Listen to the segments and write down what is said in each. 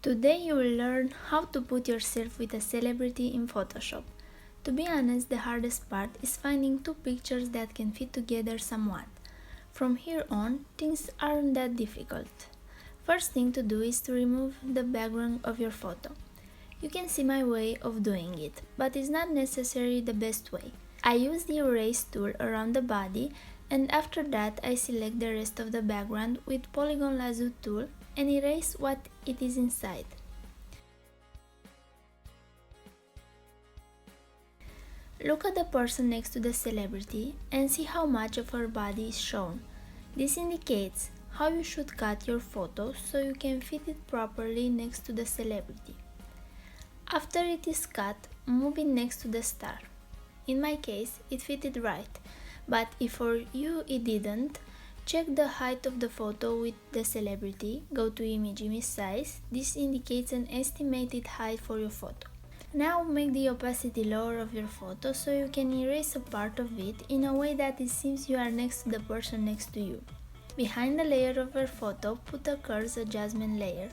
Today you will learn how to put yourself with a celebrity in Photoshop. To be honest, the hardest part is finding two pictures that can fit together somewhat. From here on, things aren't that difficult. First thing to do is to remove the background of your photo. You can see my way of doing it, but it's not necessarily the best way. I use the erase tool around the body, and after that I select the rest of the background with polygon lasso tool and erase what it is inside. Look at the person next to the celebrity and see how much of her body is shown. This indicates how you should cut your photo so you can fit it properly next to the celebrity. After it is cut, move it next to the star. In my case, it fitted right, but if for you it didn't, check the height of the photo with the celebrity, go to image size, this indicates an estimated height for your photo. Now make the opacity lower of your photo so you can erase a part of it in a way that it seems you are next to the person next to you. Behind the layer of your photo, put a curves adjustment layer.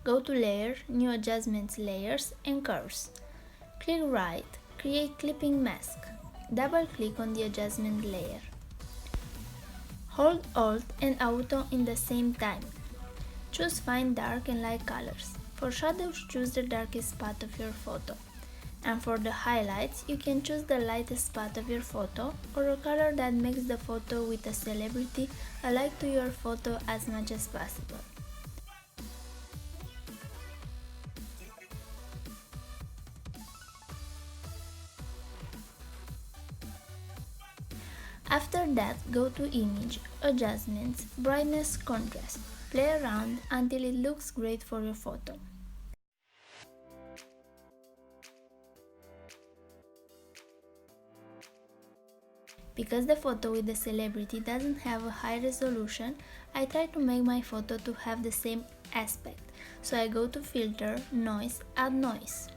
Go to Layer, New Adjustments Layers and Curves. Click right, create clipping mask. Double click on the adjustment layer. Hold Alt and Auto in the same time. Choose Fine Dark and Light Colors. For shadows, choose the darkest spot of your photo. And for the highlights, you can choose the lightest spot of your photo or a color that makes the photo with a celebrity alike to your photo as much as possible. After that, go to Image, Adjustments, Brightness, Contrast. Play around until it looks great for your photo. Because the photo with the celebrity doesn't have a high resolution, I try to make my photo to have the same aspect. So I go to Filter, Noise, Add Noise.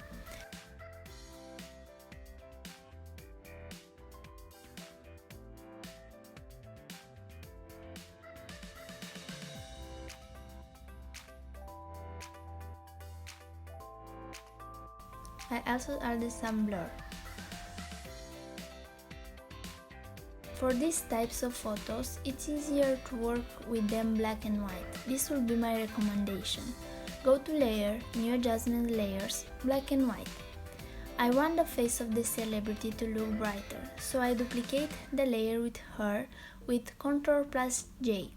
I also added some blur. For these types of photos, it's easier to work with them black and white. This will be my recommendation. Go to Layer, New Adjustment Layers, Black and White. I want the face of the celebrity to look brighter, so I duplicate the layer with her with Ctrl plus J.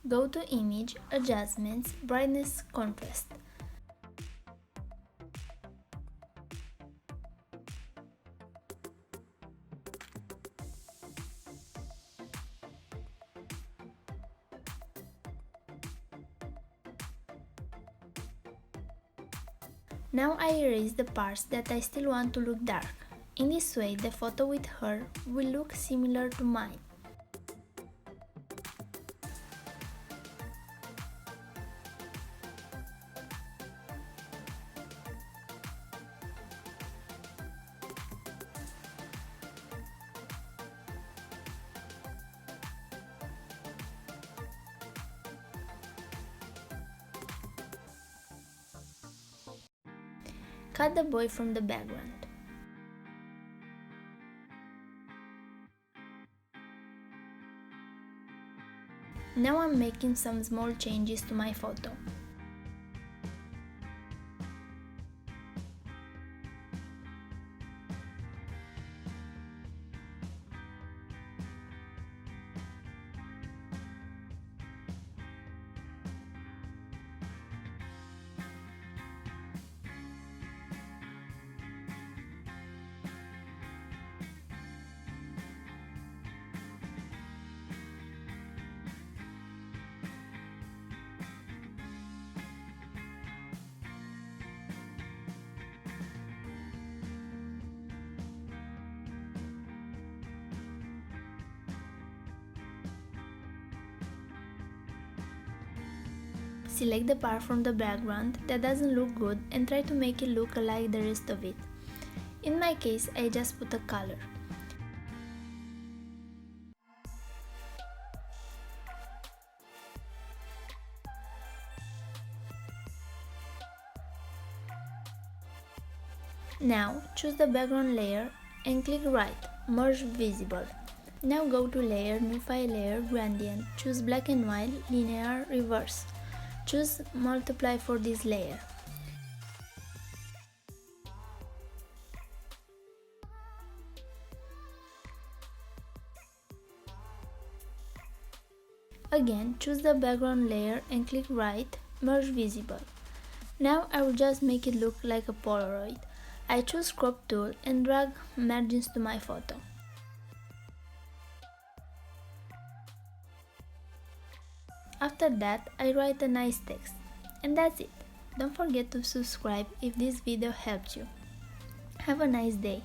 Go to Image, Adjustments, Brightness, Contrast. Now I erase the parts that I still want to look dark. In this way, the photo with her will look similar to mine. Cut the boy from the background. Now I'm making some small changes to my photo. Select the part from the background that doesn't look good and try to make it look like the rest of it. In my case, I just put a color. Now choose the background layer and click right, merge visible. Now go to layer, new file layer, gradient, choose black and white, linear, reverse. Choose multiply for this layer. Again, choose the background layer and click right, merge visible. Now I will just make it look like a Polaroid. I choose crop tool and drag margins to my photo. After that, I write a nice text. And that's it. Don't forget to subscribe if this video helped you. Have a nice day.